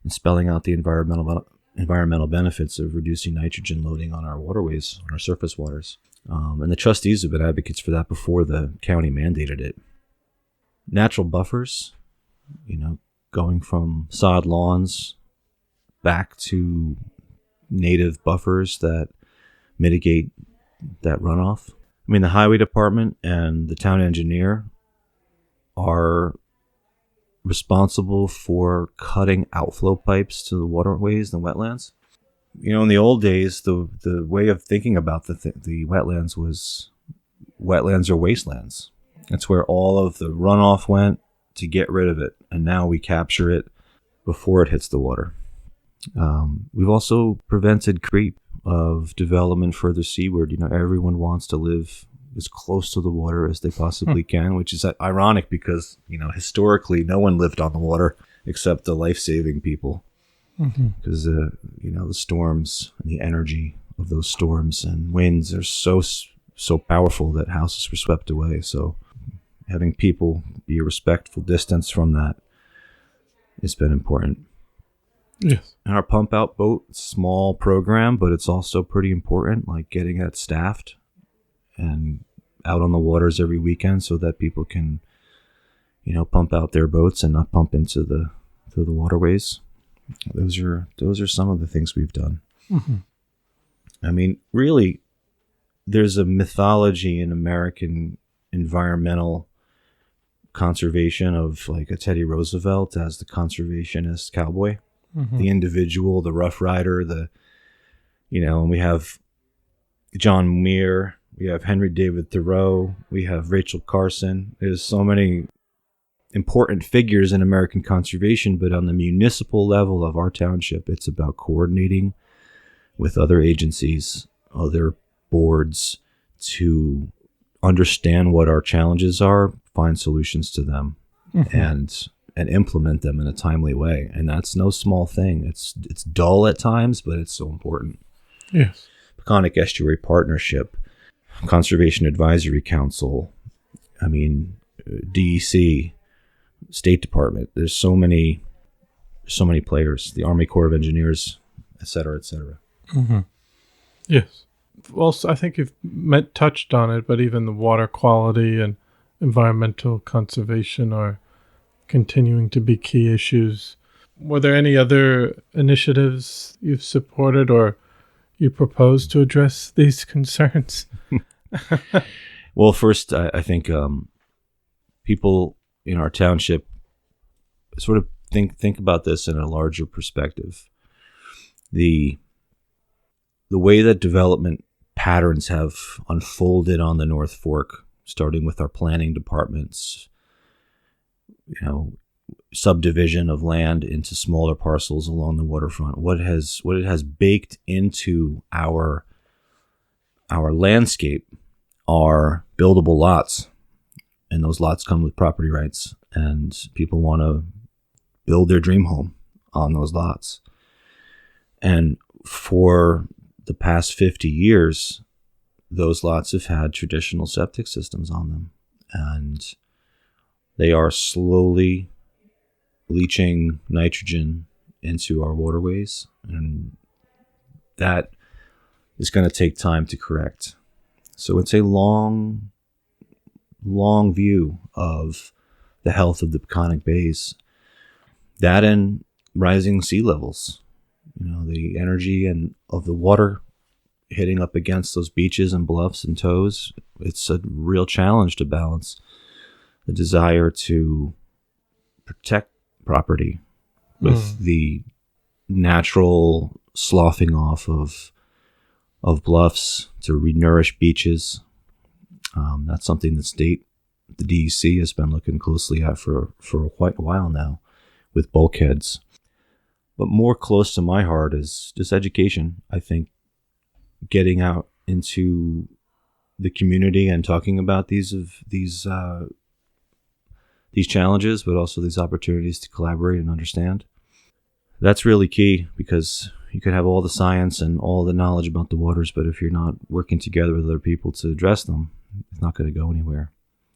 and spelling out the environmental benefits of reducing nitrogen loading on our waterways, on our surface waters. And the trustees have been advocates for that before the county mandated it. Natural buffers, going from sod lawns back to native buffers that mitigate that runoff. The highway department and the town engineer are responsible for cutting outflow pipes to the waterways and the wetlands. In the old days, the way of thinking about the wetlands was wetlands or wastelands. That's where all of the runoff went to get rid of it, and now we capture it before it hits the water. We've also prevented creep of development further seaward. Everyone wants to live as close to the water as they possibly can, which is ironic because, historically no one lived on the water except the life-saving people. Because, the storms and the energy of those storms and winds are so powerful that houses were swept away. So having people be a respectful distance from that has been important. Yes. And our pump out boat, small program, but it's also pretty important, like getting that staffed and out on the waters every weekend so that people can, pump out their boats and not pump into the waterways. Those are some of the things we've done. Really, there's a mythology in American environmental conservation of like a Teddy Roosevelt as the conservationist cowboy. The individual, the Rough Rider, and we have John Muir, we have Henry David Thoreau, we have Rachel Carson. There's so many important figures in American conservation, but on the municipal level of our township, it's about coordinating with other agencies, other boards to understand what our challenges are, find solutions to them, and implement them in a timely way. And that's no small thing. It's dull at times, but it's so important. Yes. Peconic Estuary Partnership, Conservation Advisory Council, DEC, State Department. There's so many players, the Army Corps of Engineers, et cetera, et cetera. Yes. Also, I think you've touched on it, but even the water quality and environmental conservation are continuing to be key issues. Were there any other initiatives you've supported or you propose to address these concerns? Well, first, I think people in our township sort of think about this in a larger perspective. The way that development patterns have unfolded on the North Fork, starting with our planning departments, subdivision of land into smaller parcels along the waterfront, what it has baked into our landscape are buildable lots, and those lots come with property rights, and people want to build their dream home on those lots. And for the past 50 years, those lots have had traditional septic systems on them, and they are slowly leaching nitrogen into our waterways, and that is going to take time to correct. So it's a long view of the health of the Peconic Bays. That and rising sea levels, the energy and of the water hitting up against those beaches and bluffs and tows. It's a real challenge to balance the desire to protect property with the natural sloughing off of bluffs to renourish beaches. That's something the state the DEC has been looking closely at for quite a while now with bulkheads. But more close to my heart is just education. I think getting out into the community and talking about these challenges, but also these opportunities to collaborate and understand. That's really key, because you could have all the science and all the knowledge about the waters, but if you're not working together with other people to address them, it's not going to go anywhere.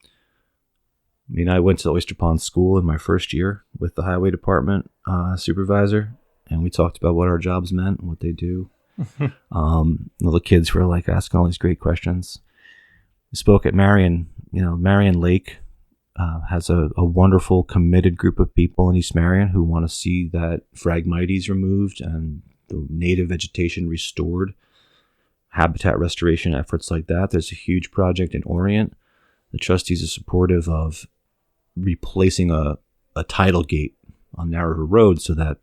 I mean, I went to Oyster Pond School in my first year with the highway department supervisor, and we talked about what our jobs meant and what they do. The kids were like asking all these great questions. We spoke at Marion. Marion Lake has a wonderful, committed group of people in East Marion who want to see that Phragmites removed and the native vegetation restored, habitat restoration efforts like that. There's a huge project in Orient. The trustees are supportive of replacing a tidal gate on Narrow River Road so that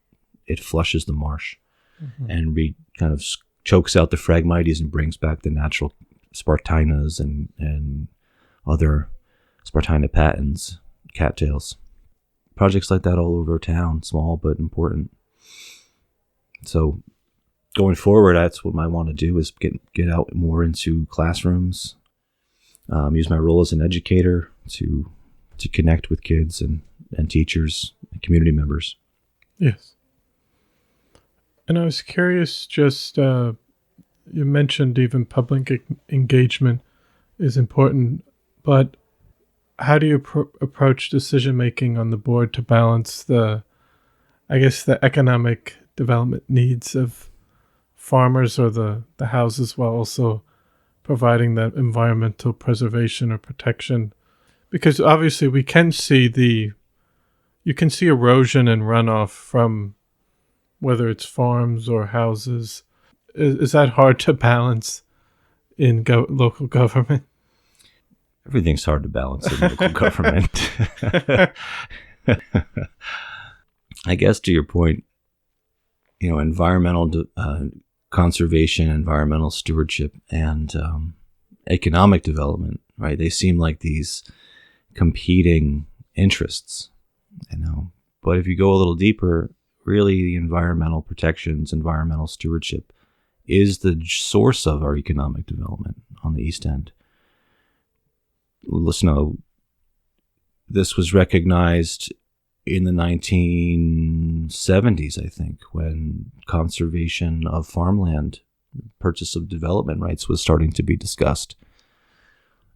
it flushes the marsh and kind of chokes out the Phragmites and brings back the natural Spartinas and other Spartina patens, cattails. Projects like that all over town, small but important. So going forward, that's what I want to do, is get out more into classrooms, use my role as an educator to connect with kids and teachers and community members. Yes. And I was curious, just you mentioned even public engagement is important, but how do you approach decision-making on the board to balance the economic development needs of farmers or the houses, while also providing that environmental preservation or protection? Because obviously you can see erosion and runoff from whether it's farms or houses. Is that hard to balance in local government? Everything's hard to balance in local government. I guess to your point, environmental conservation, environmental stewardship, and economic development, right? They seem like these competing interests, But if you go a little deeper, really the environmental protections, environmental stewardship is the source of our economic development on the East End. Listen, this was recognized in the 1970s, I think, when conservation of farmland, purchase of development rights was starting to be discussed.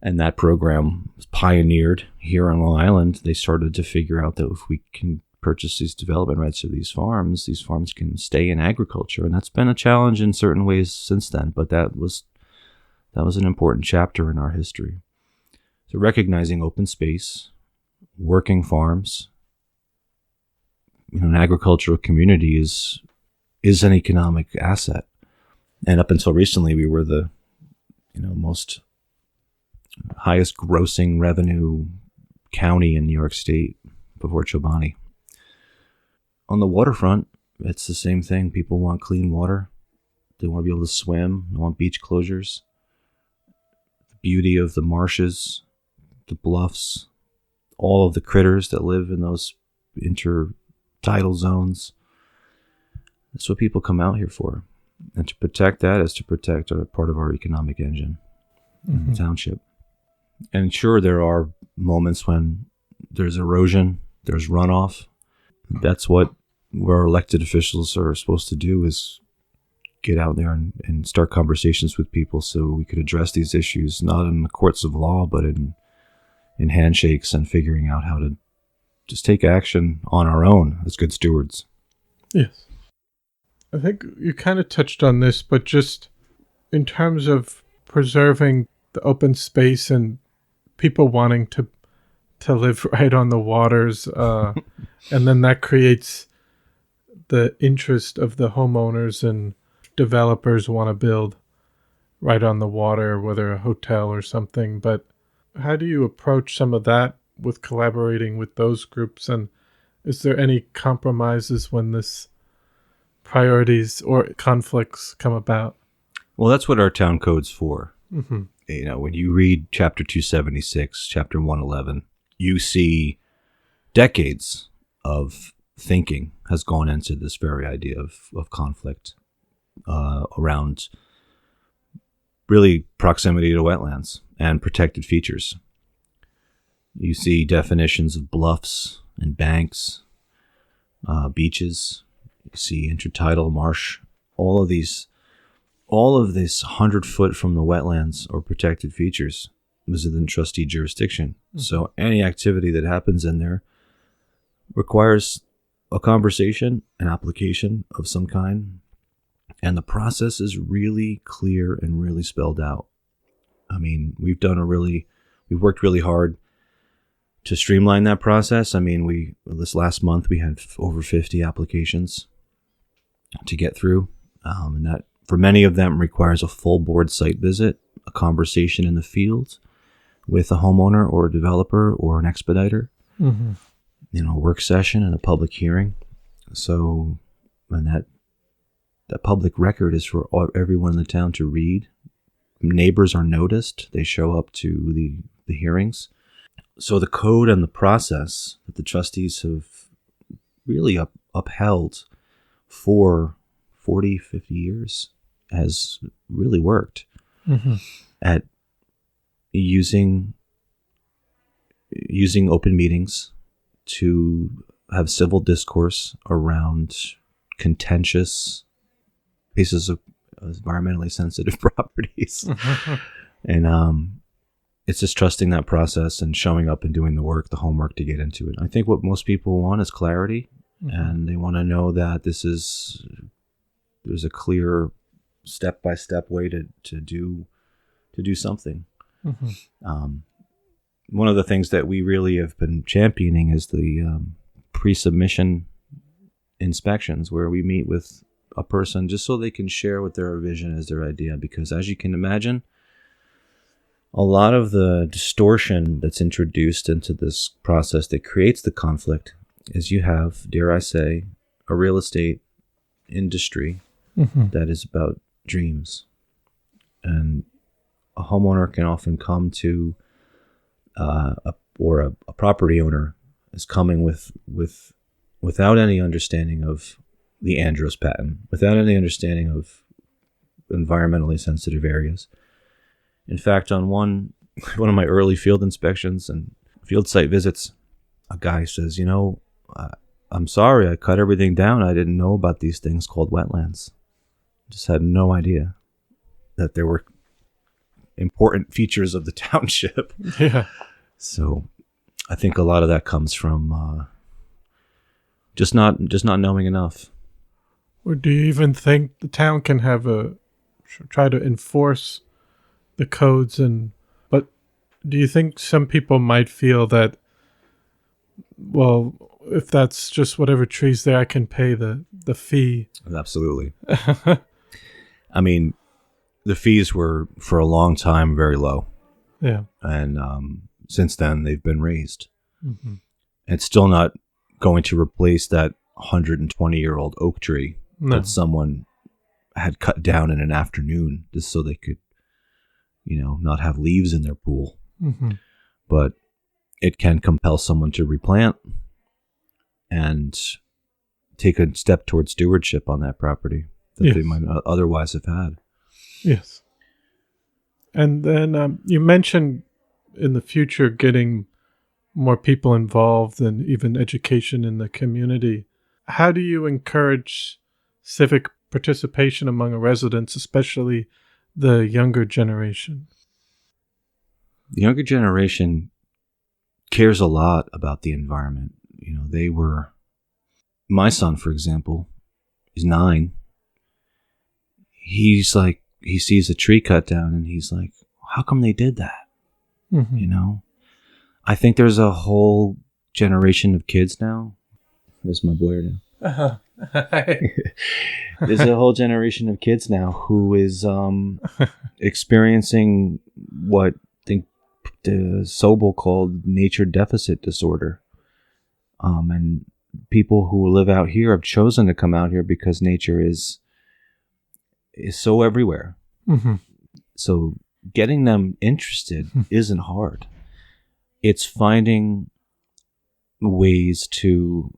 And that program was pioneered here on Long Island. They started to figure out that if we can purchase these development rights of these farms can stay in agriculture. And that's been a challenge in certain ways since then, but that was an important chapter in our history. So recognizing open space, working farms, an agricultural community is an economic asset. And up until recently, we were the most highest grossing revenue county in New York State before Chobani. On the waterfront, it's the same thing. People want clean water. They want to be able to swim. They want beach closures. The beauty of the marshes, the bluffs, all of the critters that live in those intertidal zones. That's what people come out here for. And to protect that is to protect a part of our economic engine in the township. And sure, there are moments when there's erosion, there's runoff. That's what our elected officials are supposed to do, is get out there and start conversations with people so we could address these issues, not in the courts of law, but in handshakes and figuring out how to just take action on our own as good stewards. Yes. I think you kind of touched on this, but just in terms of preserving the open space and people wanting to live right on the waters, and then that creates the interest of the homeowners and developers want to build right on the water, whether a hotel or something. But how do you approach some of that with collaborating with those groups? And is there any compromises when this priorities or conflicts come about? Well, that's what our town code's for. Mm-hmm. When you read chapter 276, chapter 111, you see decades of thinking has gone into this very idea of conflict around really proximity to wetlands and protected features. You see definitions of bluffs and banks, beaches. You see intertidal marsh. All of this 100 foot from the wetlands or protected features is within trustee jurisdiction. Mm-hmm. So any activity that happens in there requires a conversation, an application of some kind, and the process is really clear and really spelled out. I mean, we've worked really hard to streamline that process. I mean, this last month we had over 50 applications to get through, and that for many of them requires a full board site visit, a conversation in the field with a homeowner or a developer or an expediter. Mm-hmm. A work session and a public hearing. So, and that public record is for everyone in the town to read. Neighbors are noticed. They show up to the hearings. So the code and the process that the trustees have really upheld for 40, 50 years has really worked at using open meetings to have civil discourse around contentious pieces of environmentally sensitive properties. And it's just trusting that process and showing up and doing the work, the homework to get into it. I think what most people want is clarity, and they want to know that there's a clear step-by-step way to do something. One of the things that we really have been championing is the pre-submission inspections, where we meet with a person just so they can share what their vision is, their idea. Because as you can imagine, a lot of the distortion that's introduced into this process that creates the conflict is you have, dare I say, a real estate industry that is about dreams. And a homeowner can often come to a property owner is coming without any understanding of the Andros patent, without any understanding of environmentally sensitive areas. In fact, on one of my early field inspections and field site visits, a guy says, I'm sorry, I cut everything down. I didn't know about these things called wetlands. Just had no idea that there were important features of the township. Yeah. So I think a lot of that comes from just not knowing enough. Or do you even think the town can try to enforce the codes? But do you think some people might feel that, well, if that's just whatever trees there, I can pay the fee? Absolutely. I mean, the fees were for a long time very low. Yeah. And since then, they've been raised. It's still not going to replace that 120-year-old oak tree that someone had cut down in an afternoon just so they could, not have leaves in their pool. But it can compel someone to replant and take a step towards stewardship on that property that they might not otherwise have had. Yes. And then you mentioned in the future getting more people involved and even education in the community. How do you encourage civic participation among residents, especially the younger generation? The younger generation cares a lot about the environment. My son, for example, is 9. He's like, he sees a tree cut down and he's like, how come they did that? I think there's a whole generation of kids now. There's my boy now. There's a whole generation of kids now who is experiencing what I think the Sobel called nature deficit disorder. And people who live out here have chosen to come out here because nature is so everywhere. So getting them interested isn't hard. It's finding ways to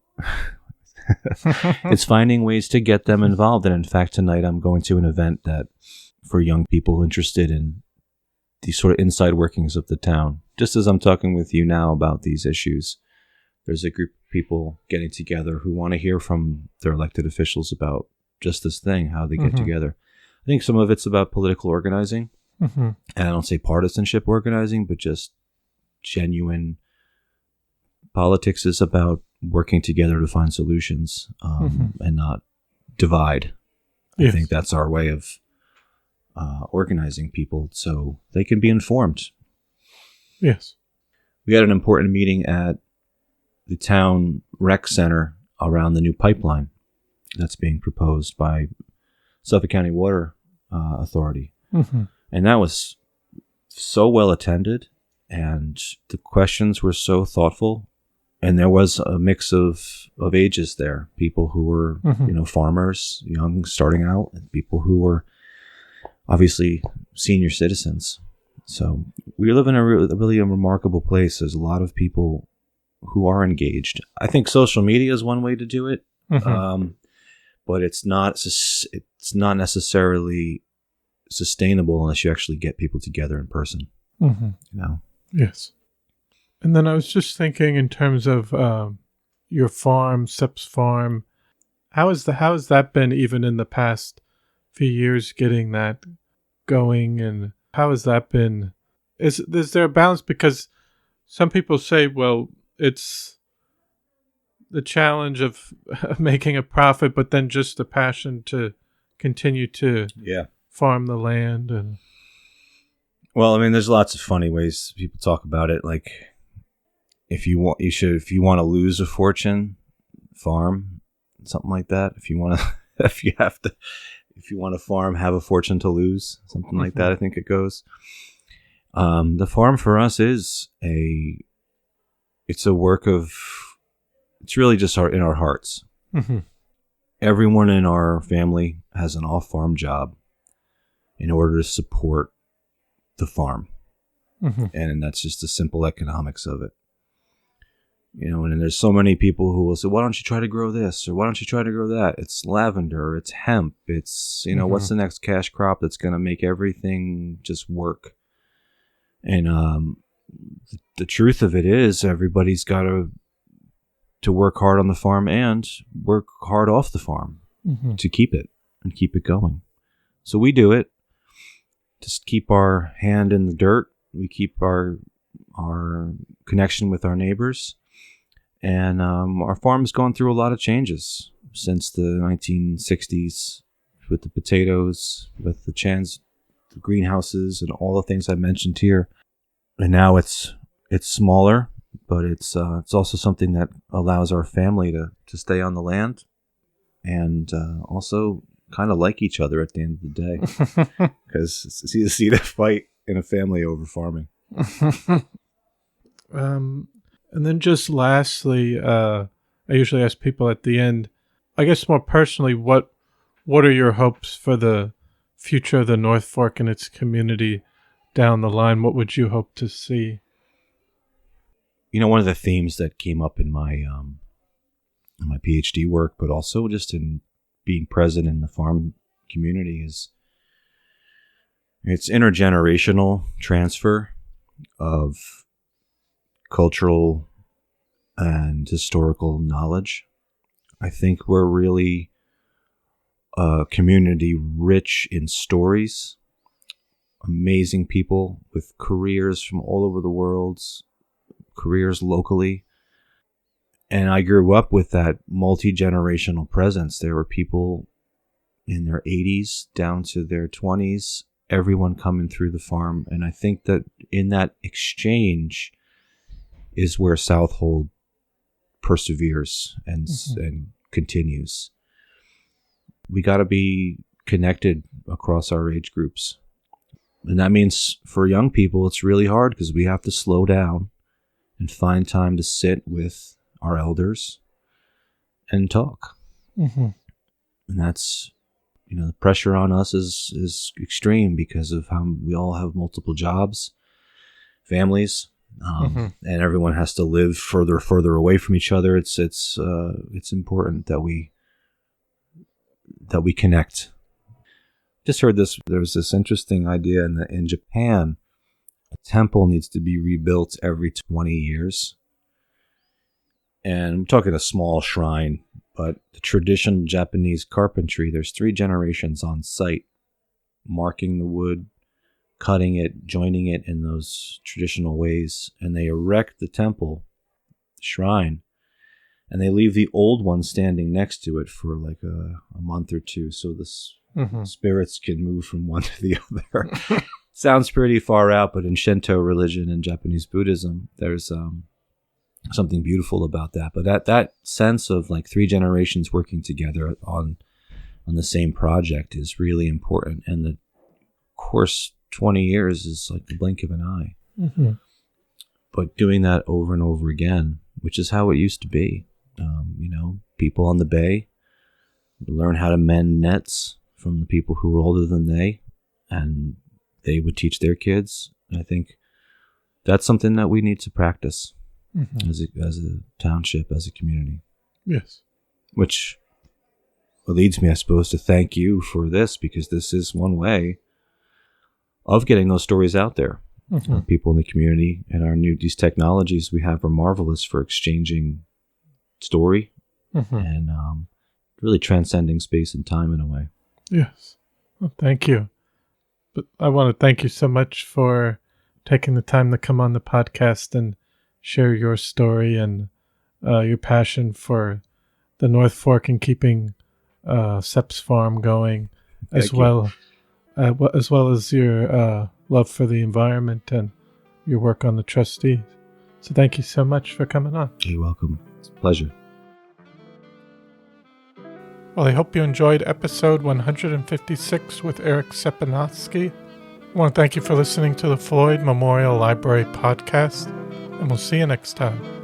it's finding ways to get them involved. And in fact, tonight I'm going to an event that for young people interested in the sort of inside workings of the town. Just as I'm talking with you now about these issues, there's a group of people getting together who want to hear from their elected officials about just this thing, how they get together. I think some of it's about political organizing. And I don't say partisanship organizing, but just genuine politics is about working together to find solutions and not divide. I think that's our way of organizing people so they can be informed. Yes. We had an important meeting at the town rec center around the new pipeline that's being proposed by Suffolk County Water Authority. And that was so well attended, and the questions were so thoughtful. And there was a mix of ages there, people who were, farmers, young, starting out, and people who were obviously senior citizens. So we live in a really remarkable place. There's a lot of people who are engaged. I think social media is one way to do it, but it's not necessarily sustainable unless you actually get people together in person. Yes. And then I was just thinking in terms of your farm, Sep's farm. How has that been even in the past few years, getting that going, and how has that been? Is there a balance? Because some people say, well, it's the challenge of making a profit, but then just the passion to continue to farm the land. And well, I mean, there's lots of funny ways people talk about it. Like, if you want to lose a fortune, farm, something like that. If you want to farm, have a fortune to lose, something like that. I think it goes. The farm for us it's a work of, it's really just in our hearts. Everyone in our family has an off-farm job in order to support the farm. And that's just the simple economics of it. And there's so many people who will say, why don't you try to grow this? Or why don't you try to grow that? It's lavender, it's hemp, it's, what's the next cash crop that's going to make everything just work? And the truth of it is everybody's got to work hard on the farm and work hard off the farm to keep it and keep it going. So we do it. Just keep our hand in the dirt. We keep our connection with our neighbors. And our farm's gone through a lot of changes since the 1960s with the potatoes, with the greenhouses, and all the things I mentioned here. And now it's smaller, but it's also something that allows our family to stay on the land and also kind of like each other at the end of the day, because it's easy to fight in a family over farming. And then just lastly, I usually ask people at the end, I guess more personally, what are your hopes for the future of the North Fork and its community down the line? What would you hope to see? One of the themes that came up in my PhD work, but also just in being present in the farm community, is it's intergenerational transfer of cultural and historical knowledge. I think we're really a community rich in stories, amazing people with careers from all over the world, careers locally. And I grew up with that multi-generational presence. There were people in their 80s down to their 20s, everyone coming through the farm. And I think that in that exchange is where Southold perseveres and continues. We got to be connected across our age groups. And that means for young people, it's really hard because we have to slow down and find time to sit with our elders and talk. And that's, the pressure on us is extreme because of how we all have multiple jobs, families, and everyone has to live further away from each other. It's important that we connect. Just heard this. There was this interesting idea in Japan. A temple needs to be rebuilt every 20 years. And I'm talking a small shrine, but the traditional Japanese carpentry, there's 3 generations on site, marking the wood, cutting it, joining it in those traditional ways. And they erect the temple, shrine, and they leave the old one standing next to it for like a month or two, so the spirits can move from one to the other. Sounds pretty far out, but in Shinto religion and Japanese Buddhism, there's something beautiful about that. But that sense of like 3 generations working together on the same project is really important. And the course 20 years is like the blink of an eye. But doing that over and over again, which is how it used to be. People on the bay learn how to mend nets from the people who were older than they, and they would teach their kids. And I think that's something that we need to practice as a township, as a community. Yes. Which leads me, I suppose, to thank you for this, because this is one way of getting those stories out there. People in the community, and these technologies we have are marvelous for exchanging story and really transcending space and time in a way. Yes. Well, thank you. But I want to thank you so much for taking the time to come on the podcast and share your story and your passion for the North Fork and keeping Sep's farm going, as well as your love for the environment and your work on the trustees. So thank you so much for coming on. You're welcome. It's a pleasure. Well, I hope you enjoyed episode 156 with Eric Sepenoski. I want to thank you for listening to the Floyd Memorial Library podcast, and we'll see you next time.